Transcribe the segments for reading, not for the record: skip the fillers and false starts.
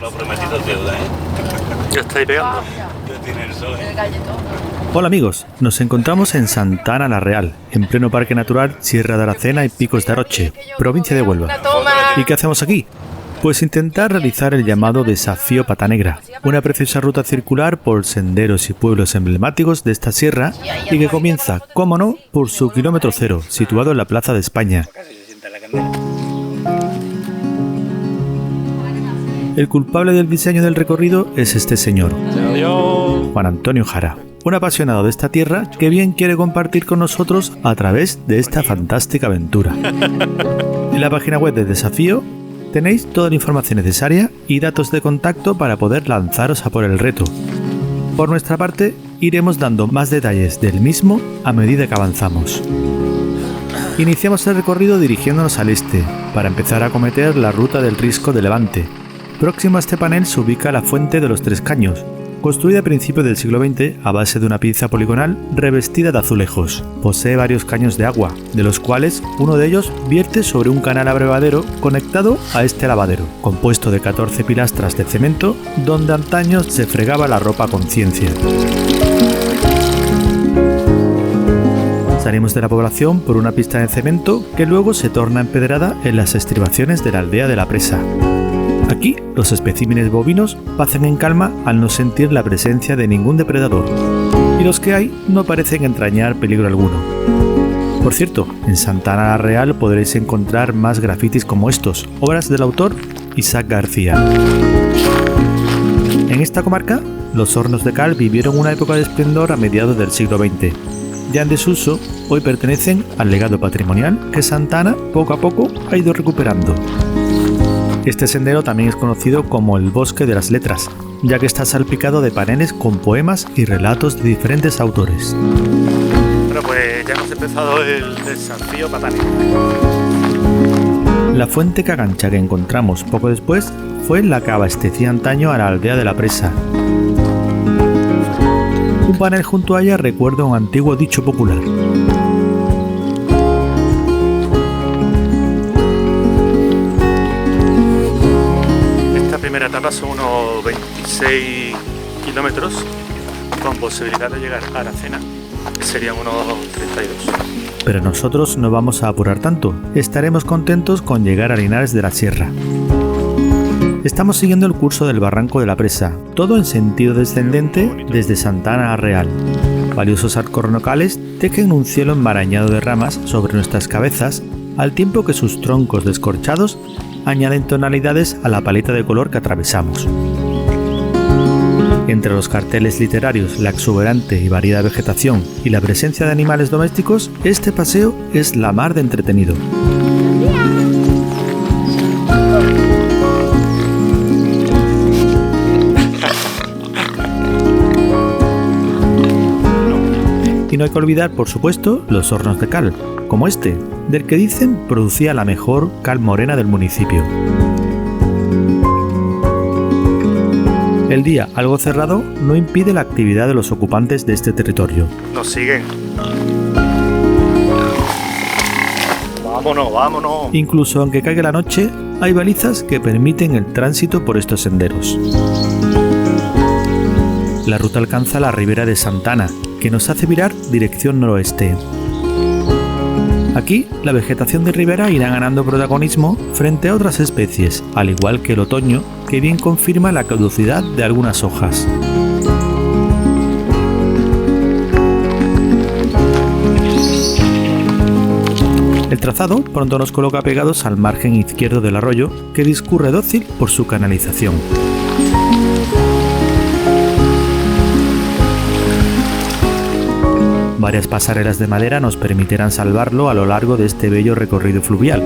Lo prometido es deuda, Ya estáis pegando. Ya tiene el sol. Hola amigos, nos encontramos en Santa Ana la Real, en pleno Parque Natural Sierra de Aracena y Picos de Aroche, provincia de Huelva. ¿Y qué hacemos aquí? Pues intentar realizar el llamado Desafío Pata Negra, una preciosa ruta circular por senderos y pueblos emblemáticos de esta sierra y que comienza, cómo no, por su kilómetro cero, situado en la Plaza de España. El culpable del diseño del recorrido es este señor, Juan Antonio Jara, un apasionado de esta tierra que bien quiere compartir con nosotros a través de esta fantástica aventura. En la página web de Desafío tenéis toda la información necesaria y datos de contacto para poder lanzaros a por el reto. Por nuestra parte, iremos dando más detalles del mismo a medida que avanzamos. Iniciamos el recorrido dirigiéndonos al este, para empezar a acometer la ruta del Risco de Levante. Próximo a este panel se ubica la Fuente de los Tres Caños, construida a principios del siglo XX a base de una pieza poligonal revestida de azulejos. Posee varios caños de agua, de los cuales uno de ellos vierte sobre un canal abrevadero conectado a este lavadero, compuesto de 14 pilastras de cemento, donde antaño se fregaba la ropa a conciencia. Salimos de la población por una pista de cemento que luego se torna empedrada en las estribaciones de la aldea de la Presa. Aquí, los especímenes bovinos pacen en calma al no sentir la presencia de ningún depredador, y los que hay no parecen entrañar peligro alguno. Por cierto, en Santa Ana la Real podréis encontrar más grafitis como estos, obras del autor Isaac García. En esta comarca, los hornos de cal vivieron una época de esplendor a mediados del siglo XX. Ya en desuso, hoy pertenecen al legado patrimonial que Santa Ana poco a poco ha ido recuperando. Este sendero también es conocido como el Bosque de las Letras, ya que está salpicado de paneles con poemas y relatos de diferentes autores. Bueno, pues ya hemos empezado el Desafío Pata Negra. La fuente cagancha que encontramos poco después fue la que abastecía antaño a la aldea de la Presa. Un panel junto a ella recuerda un antiguo dicho popular. La primera etapa son unos 26 kilómetros con posibilidad de llegar a Aracena, que serían unos 32. Pero nosotros no vamos a apurar tanto, estaremos contentos con llegar a Linares de la Sierra. Estamos siguiendo el curso del Barranco de la Presa, todo en sentido descendente desde Santa Ana a Real. Valiosos arcos locales tejen un cielo enmarañado de ramas sobre nuestras cabezas, al tiempo que sus troncos descorchados añaden tonalidades a la paleta de color que atravesamos. Entre los carteles literarios, la exuberante y variada vegetación y la presencia de animales domésticos, este paseo es la mar de entretenido. Y no hay que olvidar, por supuesto, los hornos de cal, como este, del que dicen producía la mejor cal morena del municipio. El día, algo cerrado, no impide la actividad de los ocupantes de este territorio. Nos siguen. Vámonos, vámonos. Incluso aunque caiga la noche, hay balizas que permiten el tránsito por estos senderos. La ruta alcanza la ribera de Santa Ana, que nos hace virar dirección noroeste. Aquí, la vegetación de ribera irá ganando protagonismo frente a otras especies, al igual que el otoño, que bien confirma la caducidad de algunas hojas. El trazado pronto nos coloca pegados al margen izquierdo del arroyo, que discurre dócil por su canalización. Varias pasarelas de madera nos permitirán salvarlo a lo largo de este bello recorrido fluvial.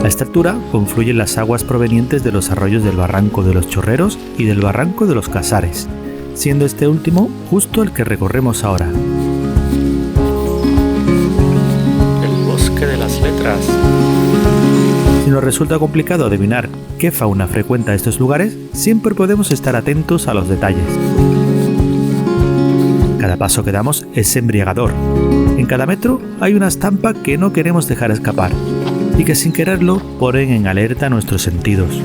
A esta altura confluyen las aguas provenientes de los arroyos del Barranco de los Chorreros y del Barranco de los Casares, siendo este último justo el que recorremos ahora. El Bosque de las Letras. Si nos resulta complicado adivinar qué fauna frecuenta estos lugares, siempre podemos estar atentos a los detalles. Cada paso que damos es embriagador. En cada metro hay una estampa que no queremos dejar escapar y que sin quererlo ponen en alerta nuestros sentidos.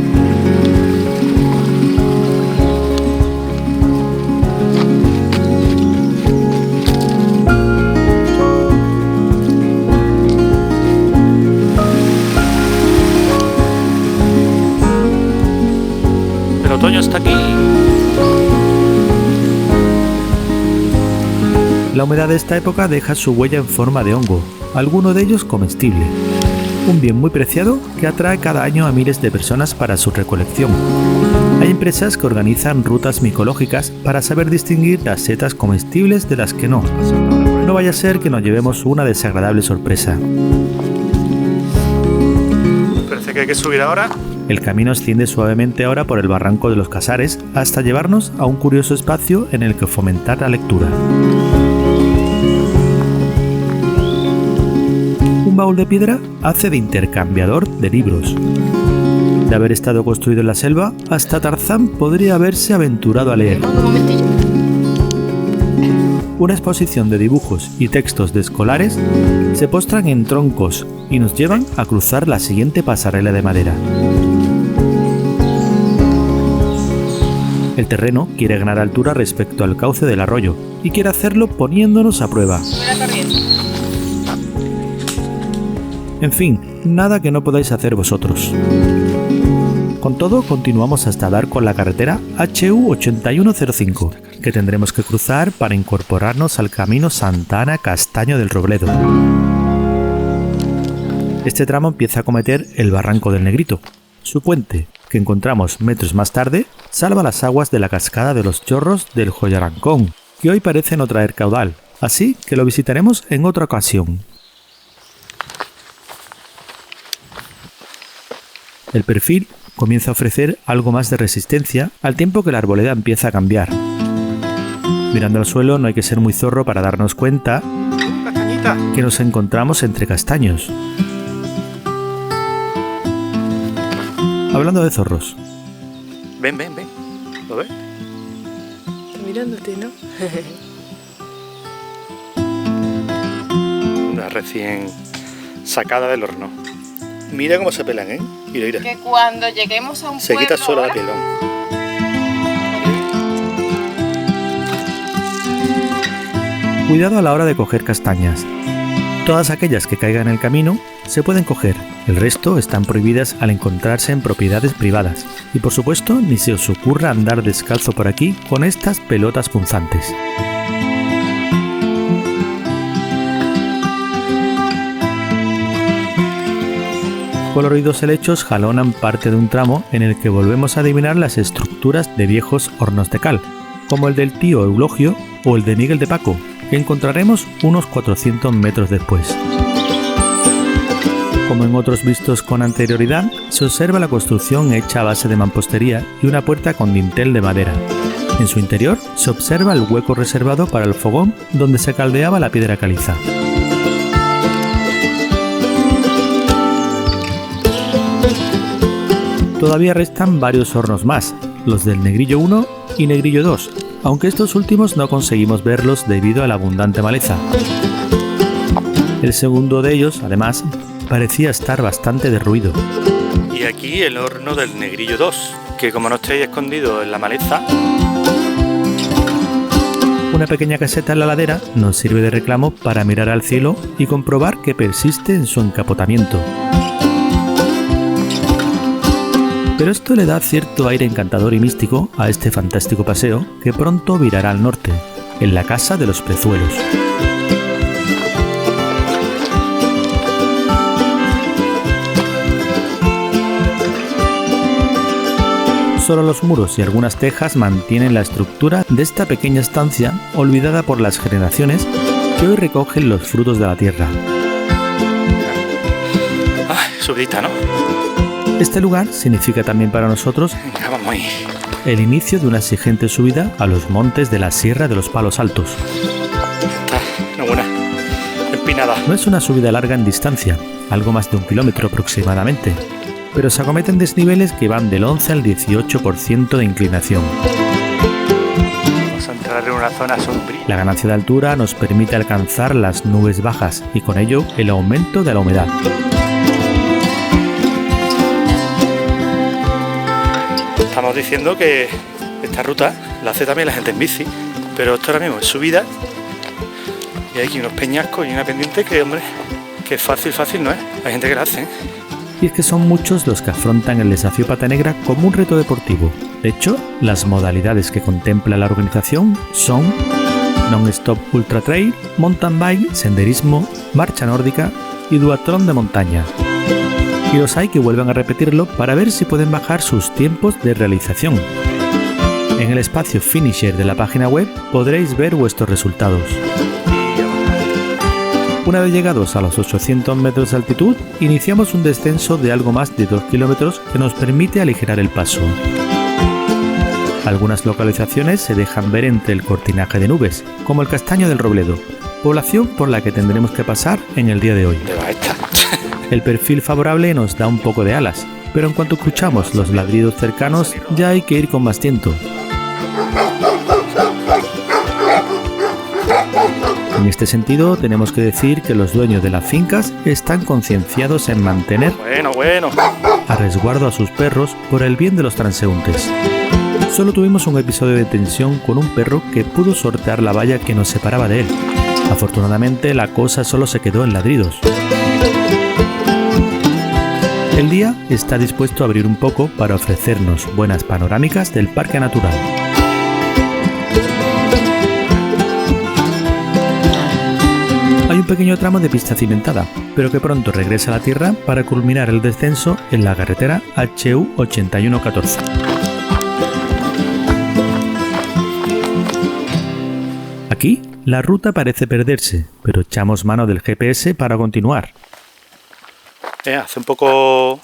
El otoño está aquí. La humedad de esta época deja su huella en forma de hongo, alguno de ellos comestible. Un bien muy preciado que atrae cada año a miles de personas para su recolección. Hay empresas que organizan rutas micológicas para saber distinguir las setas comestibles de las que no. No vaya a ser que nos llevemos una desagradable sorpresa. Parece que hay que subir ahora. El camino asciende suavemente ahora por el barranco de los Casares hasta llevarnos a un curioso espacio en el que fomentar la lectura. Un baúl de piedra hace de intercambiador de libros. De haber estado construido en la selva, hasta Tarzán podría haberse aventurado a leer. Una exposición de dibujos y textos de escolares se postran en troncos y nos llevan a cruzar la siguiente pasarela de madera. El terreno quiere ganar altura respecto al cauce del arroyo y quiere hacerlo poniéndonos a prueba. En fin, nada que no podáis hacer vosotros. Con todo, continuamos hasta dar con la carretera HU 8105, que tendremos que cruzar para incorporarnos al camino Santa Ana Castaño del Robledo. Este tramo empieza a cometer el Barranco del Negrito. Su puente, que encontramos metros más tarde, salva las aguas de la cascada de los Chorros del Joyarancón, que hoy parece no traer caudal, así que lo visitaremos en otra ocasión. El perfil comienza a ofrecer algo más de resistencia al tiempo que la arboleda empieza a cambiar. Mirando al suelo no hay que ser muy zorro para darnos cuenta que nos encontramos entre castaños. Hablando de zorros. Ven. ¿Lo ves? Está mirándote, ¿no? Una recién sacada del horno. Mira cómo se pelan, ¿eh? Mira. Que cuando lleguemos a un Se pueblo quita sola la ahora, piel, ¿no? Cuidado a la hora de coger castañas. Todas aquellas que caigan en el camino se pueden coger, el resto están prohibidas al encontrarse en propiedades privadas. Y por supuesto, ni se os ocurra andar descalzo por aquí con estas pelotas punzantes. Coloridos helechos jalonan parte de un tramo en el que volvemos a adivinar las estructuras de viejos hornos de cal, como el del tío Eulogio o el de Miguel de Paco, que encontraremos unos 400 metros después. Como en otros vistos con anterioridad, se observa la construcción hecha a base de mampostería y una puerta con dintel de madera. En su interior se observa el hueco reservado para el fogón donde se caldeaba la piedra caliza. Todavía restan varios hornos más, los del Negrillo 1 y Negrillo 2, aunque estos últimos no conseguimos verlos debido a la abundante maleza. El segundo de ellos, además, parecía estar bastante derruido. Y aquí el horno del Negrillo 2, que como no estáis escondido en la maleza, Una pequeña caseta en la ladera nos sirve de reclamo para mirar al cielo y comprobar que persiste en su encapotamiento. Pero esto le da cierto aire encantador y místico a este fantástico paseo que pronto virará al norte, en la Casa de los Prezuelos. Solo los muros y algunas tejas mantienen la estructura de esta pequeña estancia olvidada por las generaciones que hoy recogen los frutos de la tierra. subidita, ¿no? Este lugar significa también para nosotros Venga, vamos ahí. el inicio de una exigente subida a los montes de la Sierra de los Palos Altos. Está enhorabuena. Empinada. No es una subida larga en distancia, algo más de 1 kilómetro aproximadamente, pero se acometen desniveles que van del 11 al 18% de inclinación. Vamos a entrar en una zona sombría. La ganancia de altura nos permite alcanzar las nubes bajas y con ello el aumento de la humedad. Estamos diciendo que esta ruta la hace también la gente en bici, pero esto ahora mismo es subida y hay aquí unos peñascos y una pendiente que, hombre, que fácil no es. Hay gente que la hace, ¿eh? Y es que son muchos los que afrontan el desafío Pata Negra como un reto deportivo. De hecho, las modalidades que contempla la organización son non-stop ultra trail, mountain bike, senderismo, marcha nórdica y duatlón de montaña. Y los hay que vuelven a repetirlo para ver si pueden bajar sus tiempos de realización. En el espacio finisher de la página web podréis ver vuestros resultados. Una vez llegados a los 800 metros de altitud, iniciamos un descenso de algo más de 2 kilómetros que nos permite aligerar el paso. Algunas localizaciones se dejan ver entre el cortinaje de nubes, como el Castaño del Robledo, población por la que tendremos que pasar en el día de hoy. ¿Dónde va esta? El perfil favorable nos da un poco de alas, pero en cuanto escuchamos los ladridos cercanos ya hay que ir con más tiento. En este sentido, tenemos que decir que los dueños de las fincas están concienciados en mantener Bueno. a resguardo a sus perros por el bien de los transeúntes. Solo tuvimos un episodio de tensión con un perro que pudo sortear la valla que nos separaba de él. Afortunadamente, la cosa solo se quedó en ladridos. El día está dispuesto a abrir un poco para ofrecernos buenas panorámicas del parque natural. Hay un pequeño tramo de pista cimentada, pero que pronto regresa a la tierra para culminar el descenso en la carretera HU 8114. Aquí, la ruta parece perderse, pero echamos mano del GPS para continuar. Hace un poco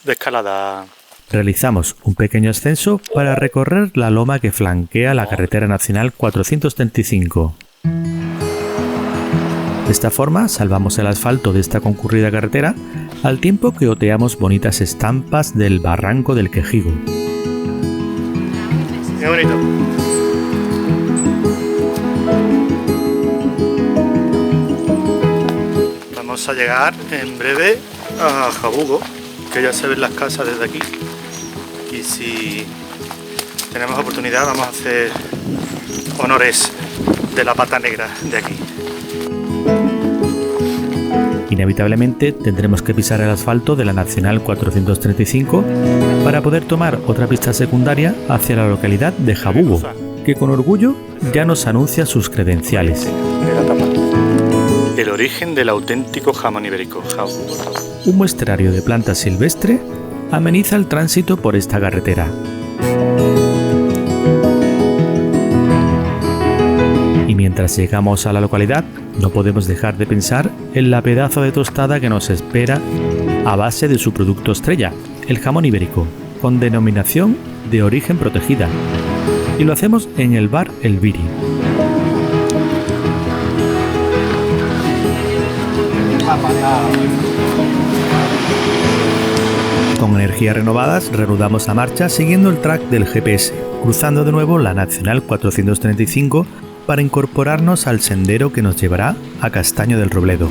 de escalada. Realizamos un pequeño ascenso para recorrer la loma que flanquea la carretera nacional 435. De esta forma salvamos el asfalto de esta concurrida carretera al tiempo que oteamos bonitas estampas del barranco del Quejigo. Qué bonito. Vamos a llegar en breve a Jabugo, que ya se ven las casas desde aquí. Y si tenemos oportunidad vamos a hacer honores de la Pata Negra de aquí. Inevitablemente tendremos que pisar el asfalto de la Nacional 435 para poder tomar otra pista secundaria hacia la localidad de Jabugo, que con orgullo ya nos anuncia sus credenciales. El origen del auténtico jamón ibérico, Jabugo. Un muestrario de planta silvestre ameniza el tránsito por esta carretera. Y mientras llegamos a la localidad, no podemos dejar de pensar en la pedazo de tostada que nos espera a base de su producto estrella, el jamón ibérico, con denominación de origen protegida. Y lo hacemos en el bar El Viri. Con energías renovadas reanudamos la marcha siguiendo el track del GPS, cruzando de nuevo la Nacional 435 para incorporarnos al sendero que nos llevará a Castaño del Robledo.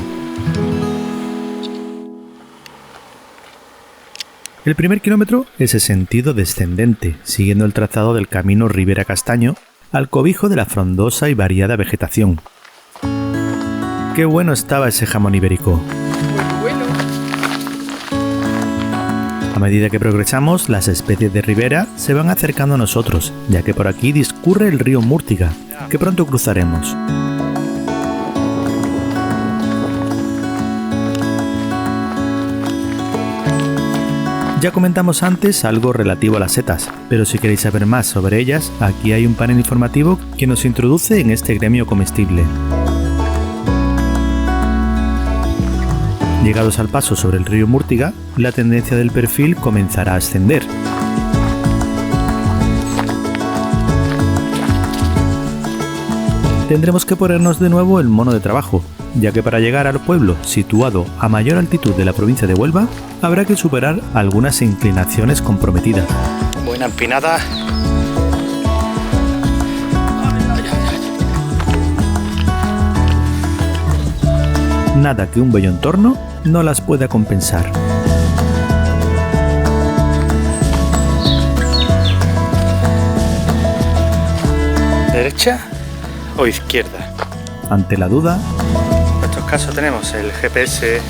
El primer kilómetro es en sentido descendente, siguiendo el trazado del camino Ribera Castaño al cobijo de la frondosa y variada vegetación. ¡Qué bueno estaba ese jamón ibérico! Bueno. A medida que progresamos, las especies de ribera se van acercando a nosotros, ya que por aquí discurre el río Múrtiga, que pronto cruzaremos. Ya comentamos antes algo relativo a las setas, pero si queréis saber más sobre ellas, aquí hay un panel informativo que nos introduce en este gremio comestible. Llegados al paso sobre el río Múrtiga, la tendencia del perfil comenzará a ascender. Tendremos que ponernos de nuevo el mono de trabajo, ya que para llegar al pueblo situado a mayor altitud de la provincia de Huelva habrá que superar algunas inclinaciones comprometidas. Buena empinada. Nada que un bello entorno no las pueda compensar. ¿Derecha o izquierda? Ante la duda, En estos casos tenemos el GPS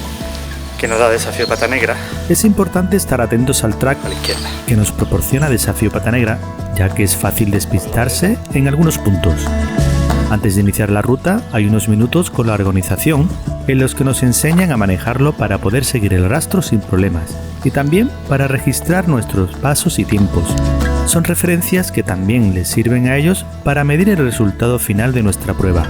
que nos da desafío Pata Negra es importante estar atentos al track a la izquierda. que nos proporciona desafío Pata Negra, ya que es fácil despistarse en algunos puntos. Antes de iniciar la ruta hay unos minutos con la organización en los que nos enseñan a manejarlo para poder seguir el rastro sin problemas y también para registrar nuestros pasos y tiempos. Son referencias que también les sirven a ellos para medir el resultado final de nuestra prueba.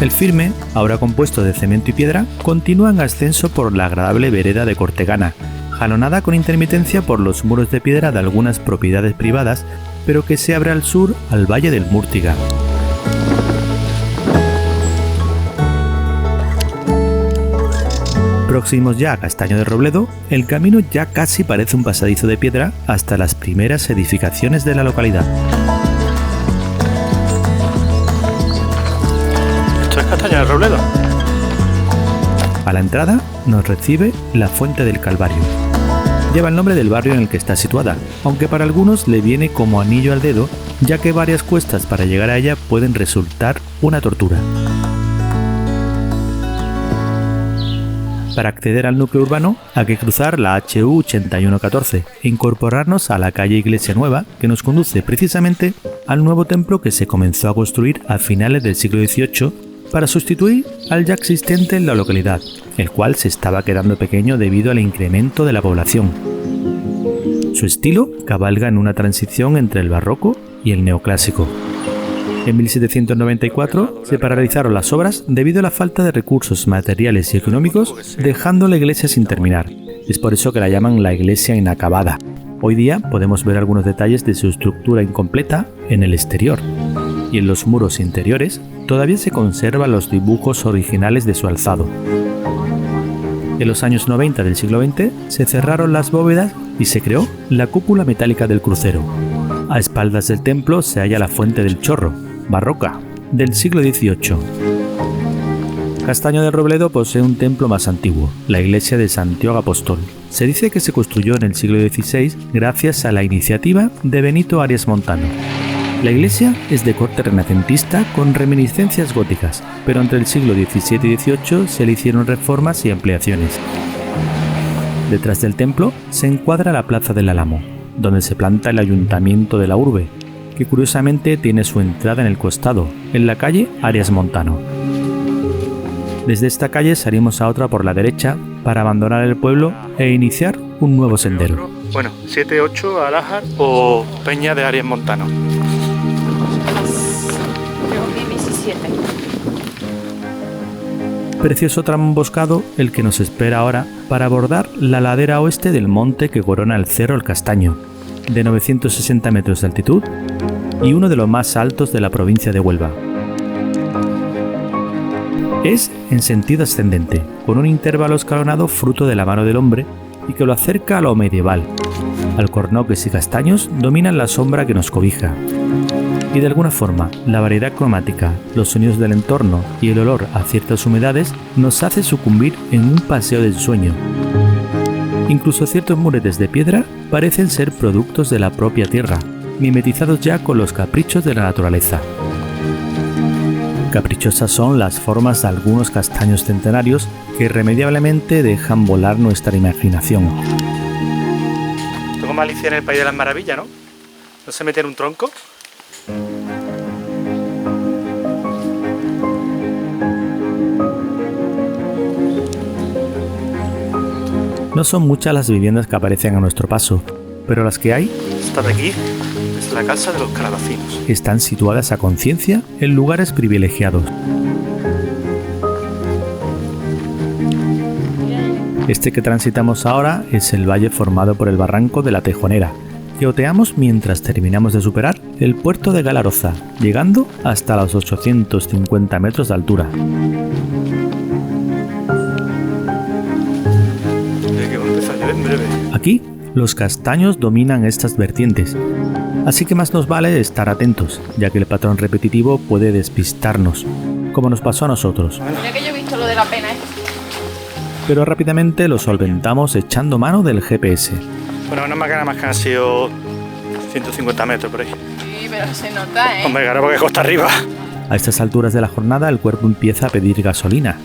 El firme, ahora compuesto de cemento y piedra, continúa en ascenso por la agradable vereda de Cortegana, jalonada con intermitencia por los muros de piedra de algunas propiedades privadas, pero que se abre al sur al valle del Múrtiga. Próximos ya a Castaño de Robledo, el camino ya casi parece un pasadizo de piedra hasta las primeras edificaciones de la localidad. ¿Esto es Castaño de Robledo? A la entrada nos recibe la Fuente del Calvario. Lleva el nombre del barrio en el que está situada, aunque para algunos le viene como anillo al dedo, ya que varias cuestas para llegar a ella pueden resultar una tortura. Para acceder al núcleo urbano hay que cruzar la HU 8114 e incorporarnos a la calle Iglesia Nueva, que nos conduce precisamente al nuevo templo que se comenzó a construir a finales del siglo XVIII para sustituir al ya existente en la localidad, el cual se estaba quedando pequeño debido al incremento de la población. Su estilo cabalga en una transición entre el barroco y el neoclásico. En 1794 se paralizaron las obras debido a la falta de recursos materiales y económicos, dejando la iglesia sin terminar. Es por eso que la llaman la iglesia inacabada. Hoy día podemos ver algunos detalles de su estructura incompleta en el exterior, y en los muros interiores todavía se conservan los dibujos originales de su alzado. En los años 90 del siglo XX se cerraron las bóvedas y se creó la cúpula metálica del crucero. A espaldas del templo se halla la Fuente del Chorro, barroca, del siglo XVIII. Castaño de Robledo posee un templo más antiguo, la iglesia de Santiago Apóstol. Se dice que se construyó en el siglo XVI gracias a la iniciativa de Benito Arias Montano. La iglesia es de corte renacentista con reminiscencias góticas, pero entre el siglo XVII y XVIII se le hicieron reformas y ampliaciones. Detrás del templo se encuadra la Plaza del Álamo, donde se planta el ayuntamiento de la urbe, que curiosamente tiene su entrada en el costado, en la calle Arias Montano. Desde esta calle salimos a otra por la derecha para abandonar el pueblo e iniciar un nuevo sendero. Bueno, 7-8 Alájar o Peña de Arias Montano. Creo que 17. Precioso tramo emboscado el que nos espera ahora para abordar la ladera oeste del monte que corona el Cerro El Castaño, de 960 metros de altitud y uno de los más altos de la provincia de Huelva. Es en sentido ascendente, con un intervalo escalonado fruto de la mano del hombre y que lo acerca a lo medieval. Alcornoques y castaños dominan la sombra que nos cobija. Y de alguna forma, la variedad cromática, los sonidos del entorno y el olor a ciertas humedades nos hace sucumbir en un paseo de ensueño. Incluso ciertos muretes de piedra parecen ser productos de la propia tierra, mimetizados ya con los caprichos de la naturaleza. Caprichosas son las formas de algunos castaños centenarios que irremediablemente dejan volar nuestra imaginación. Esto como Alicia en el País de las Maravillas, ¿no? ¿No se mete en un tronco? No son muchas las viviendas que aparecen a nuestro paso, pero las que hay, Esta de aquí es la casa de los calabacinos. están situadas a conciencia en lugares privilegiados. Este que transitamos ahora es el valle formado por el barranco de la Tejonera, que oteamos mientras terminamos de superar el puerto de Galaroza, llegando hasta los 850 metros de altura. Aquí, los castaños dominan estas vertientes, así que más nos vale estar atentos, ya que el patrón repetitivo puede despistarnos, como nos pasó a nosotros. Mira que yo he visto lo de la pena, ¿eh? Pero rápidamente lo solventamos echando mano del GPS. Bueno, una máquina más que han sido 150 metros por ahí. Sí, pero se nota, ¿eh? Hombre, claro, porque costa arriba. A estas alturas de la jornada el cuerpo empieza a pedir gasolina.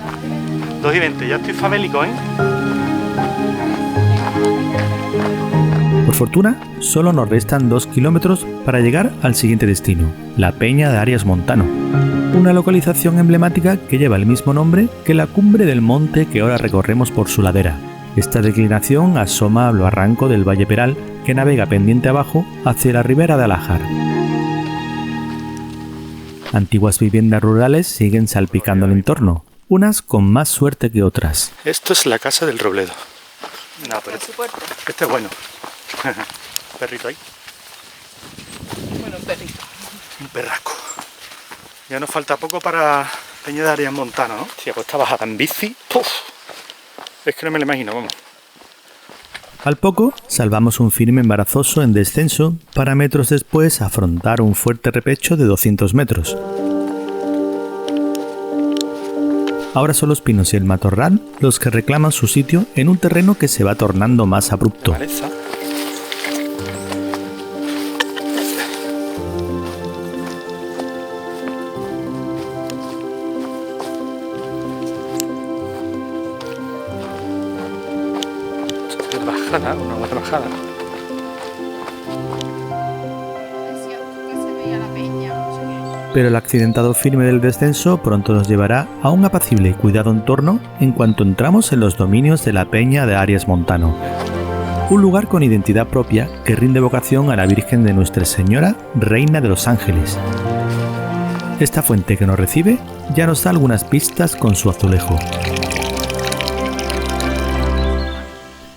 2:20, ya estoy famélico, ¿eh? Por fortuna, solo nos restan 2 kilómetros para llegar al siguiente destino, la Peña de Arias Montano, una localización emblemática que lleva el mismo nombre que la cumbre del monte que ahora recorremos por su ladera. Esta declinación asoma al barranco del Valle Peral que navega pendiente abajo hacia la ribera de Alájar. Antiguas viviendas rurales siguen salpicando el entorno, unas con más suerte que otras. Esto es la casa del Robledo. No, pero Con su puerta. este es bueno. Perrito ahí. Bueno, un perrito. Un perrasco. Ya nos falta poco para Peña de Arias Montano, ¿no? Si esta bajada en bici, ¡puf! Es que no me lo imagino, vamos. Al poco, salvamos un firme embarazoso en descenso para metros después afrontar un fuerte repecho de 200 metros. Ahora son los pinos y el matorral los que reclaman su sitio en un terreno que se va tornando más abrupto. Maleza. Bajada, una buena bajada. Decía que se veía la peña, no sé qué. Pero el accidentado firme del descenso pronto nos llevará a un apacible y cuidado entorno en cuanto entramos en los dominios de la Peña de Arias Montano. Un lugar con identidad propia que rinde vocación a la Virgen de Nuestra Señora, Reina de los Ángeles. Esta fuente que nos recibe ya nos da algunas pistas con su azulejo.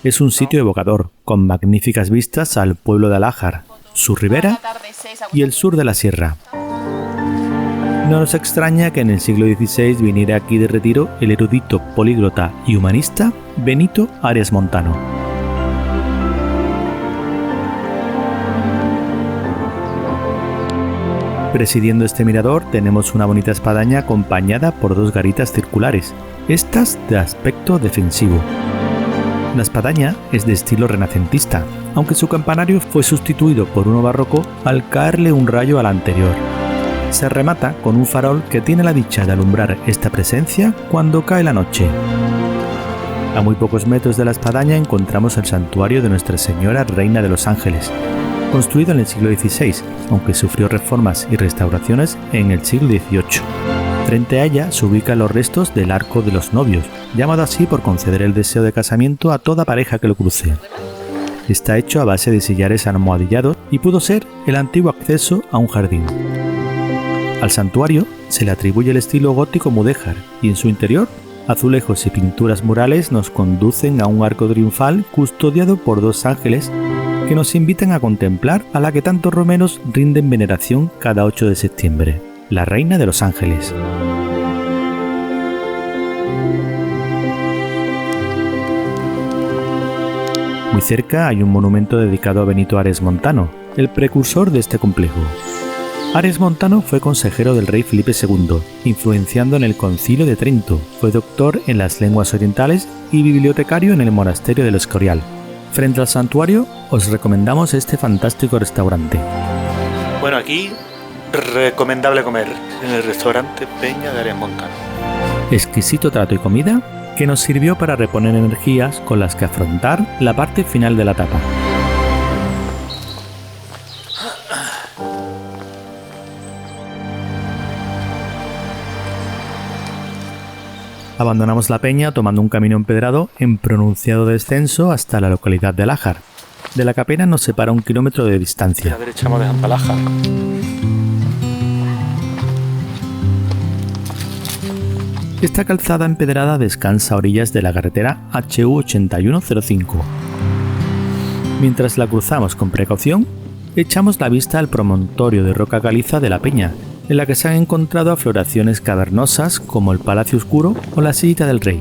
Es un sitio evocador, con magníficas vistas al pueblo de Alájar, su ribera y el sur de la sierra. No nos extraña que en el siglo XVI viniera aquí de retiro el erudito, políglota y humanista Benito Arias Montano. Presidiendo este mirador tenemos una bonita espadaña acompañada por 2 garitas circulares, estas de aspecto defensivo. La espadaña es de estilo renacentista, aunque su campanario fue sustituido por uno barroco al caerle un rayo al anterior. Se remata con un farol que tiene la dicha de alumbrar esta presencia cuando cae la noche. A muy pocos metros de la espadaña encontramos el santuario de Nuestra Señora Reina de los Ángeles, construido en el siglo XVI, aunque sufrió reformas y restauraciones en el siglo XVIII. Frente a ella se ubican los restos del Arco de los Novios, llamado así por conceder el deseo de casamiento a toda pareja que lo cruce. Está hecho a base de sillares almohadillados y pudo ser el antiguo acceso a un jardín. Al santuario se le atribuye el estilo gótico mudéjar y en su interior azulejos y pinturas murales nos conducen a un arco triunfal custodiado por 2 ángeles que nos invitan a contemplar a la que tantos romeros rinden veneración cada 8 de septiembre, la Reina de los Ángeles. Muy cerca hay un monumento dedicado a Benito Arias Montano, el precursor de este complejo. Arias Montano fue consejero del rey Felipe II, influenciando en el Concilio de Trento, fue doctor en las lenguas orientales y bibliotecario en el monasterio del Escorial. Frente al santuario os recomendamos este fantástico restaurante. Bueno, aquí recomendable comer en el restaurante Peña de Arias Montano. Exquisito trato y comida que nos sirvió para reponer energías con las que afrontar la parte final de la etapa. Abandonamos la peña tomando un camino empedrado en pronunciado descenso hasta la localidad de Alájar, de la que apenas nos separa 1 kilómetro de A distancia. la derecha hemos dejado Alájar. Esta calzada empedrada descansa a orillas de la carretera HU 8105. Mientras la cruzamos con precaución, echamos la vista al promontorio de roca caliza de la peña, en la que se han encontrado afloraciones cavernosas como el Palacio Oscuro o la Sillita del Rey.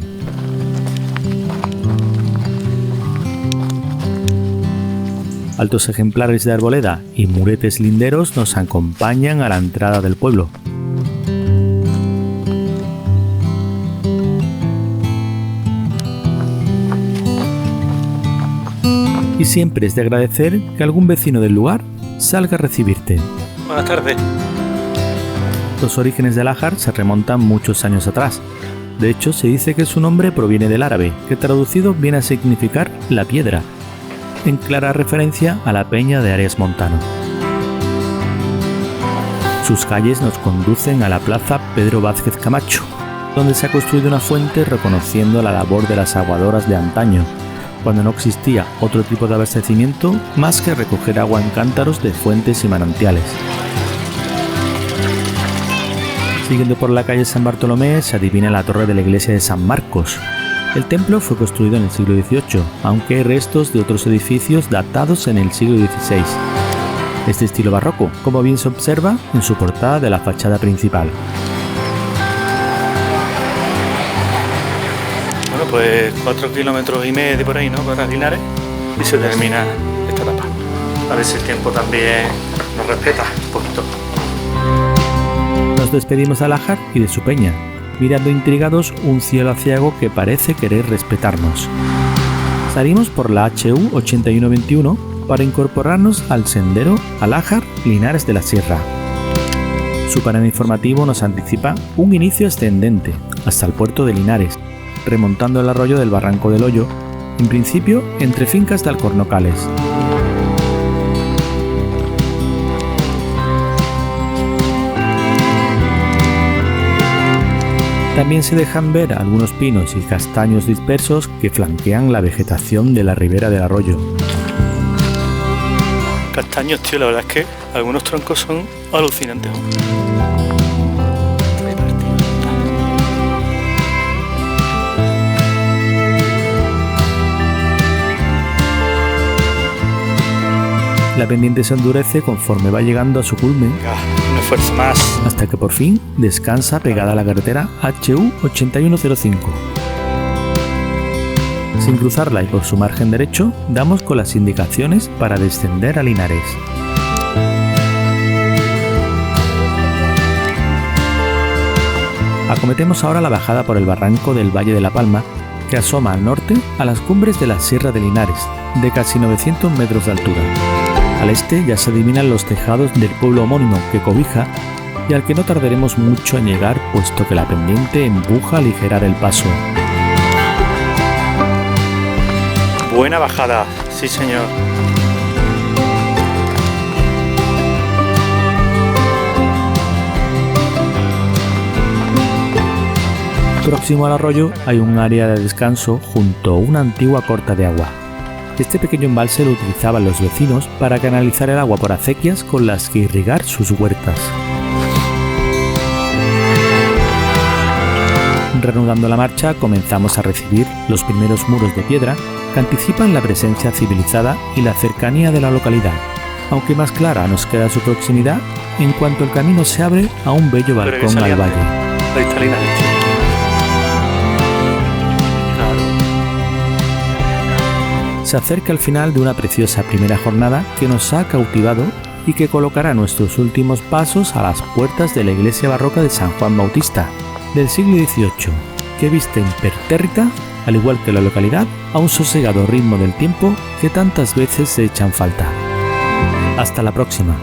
Altos ejemplares de arboleda y muretes linderos nos acompañan a la entrada del pueblo. Y siempre es de agradecer que algún vecino del lugar salga a recibirte. Buenas tardes. Los orígenes de Alájar se remontan muchos años atrás. De hecho, se dice que su nombre proviene del árabe, que traducido viene a significar la piedra, en clara referencia a la peña de Arias Montano. Sus calles nos conducen a la plaza Pedro Vázquez Camacho, donde se ha construido una fuente reconociendo la labor de las aguadoras de antaño, cuando no existía otro tipo de abastecimiento más que recoger agua en cántaros de fuentes y manantiales. Siguiendo por la calle San Bartolomé se adivina la torre de la iglesia de San Marcos. El templo fue construido en el siglo XVIII, aunque hay restos de otros edificios datados en el siglo XVI. Es de estilo barroco, como bien se observa en su portada de la fachada principal. Bueno, pues 4,5 kilómetros por ahí, ¿no? Para Linares, y se termina esta etapa. A ver si el tiempo también nos respeta un poquito. Nos despedimos de Alájar y de su peña, mirando intrigados un cielo aciago que parece querer respetarnos. Salimos por la HU 8121 para incorporarnos al sendero Alájar Linares de la Sierra. Su panel informativo nos anticipa un inicio ascendente hasta el puerto de Linares, remontando el arroyo del Barranco del Hoyo, en principio entre fincas de alcornocales. También se dejan ver algunos pinos y castaños dispersos que flanquean la vegetación de la ribera del arroyo. Castaños, tío, la verdad es que algunos troncos son alucinantes. La pendiente se endurece conforme va llegando a su culmen, Un esfuerzo más. hasta que por fin descansa pegada a la carretera HU 8105. Sin cruzarla y por su margen derecho, damos con las indicaciones para descender a Linares. Acometemos ahora la bajada por el barranco del Valle de la Palma, que asoma al norte a las cumbres de la Sierra de Linares, de casi 900 metros de altura. Al este ya se adivinan los tejados del pueblo homónimo que cobija y al que no tardaremos mucho en llegar, puesto que la pendiente empuja a aligerar el paso. Buena bajada, sí señor. Próximo al arroyo hay un área de descanso junto a una antigua corta de agua. Este pequeño embalse lo utilizaban los vecinos para canalizar el agua por acequias con las que irrigar sus huertas. Reanudando la marcha, comenzamos a recibir los primeros muros de piedra que anticipan la presencia civilizada y la cercanía de la localidad, aunque más clara nos queda su proximidad en cuanto el camino se abre a un bello balcón al valle. Ahí está Linares. Se acerca el final de una preciosa primera jornada que nos ha cautivado y que colocará nuestros últimos pasos a las puertas de la iglesia barroca de San Juan Bautista, del siglo XVIII, que viste impertérrita, al igual que la localidad, a un sosegado ritmo del tiempo que tantas veces se echan falta. Hasta la próxima.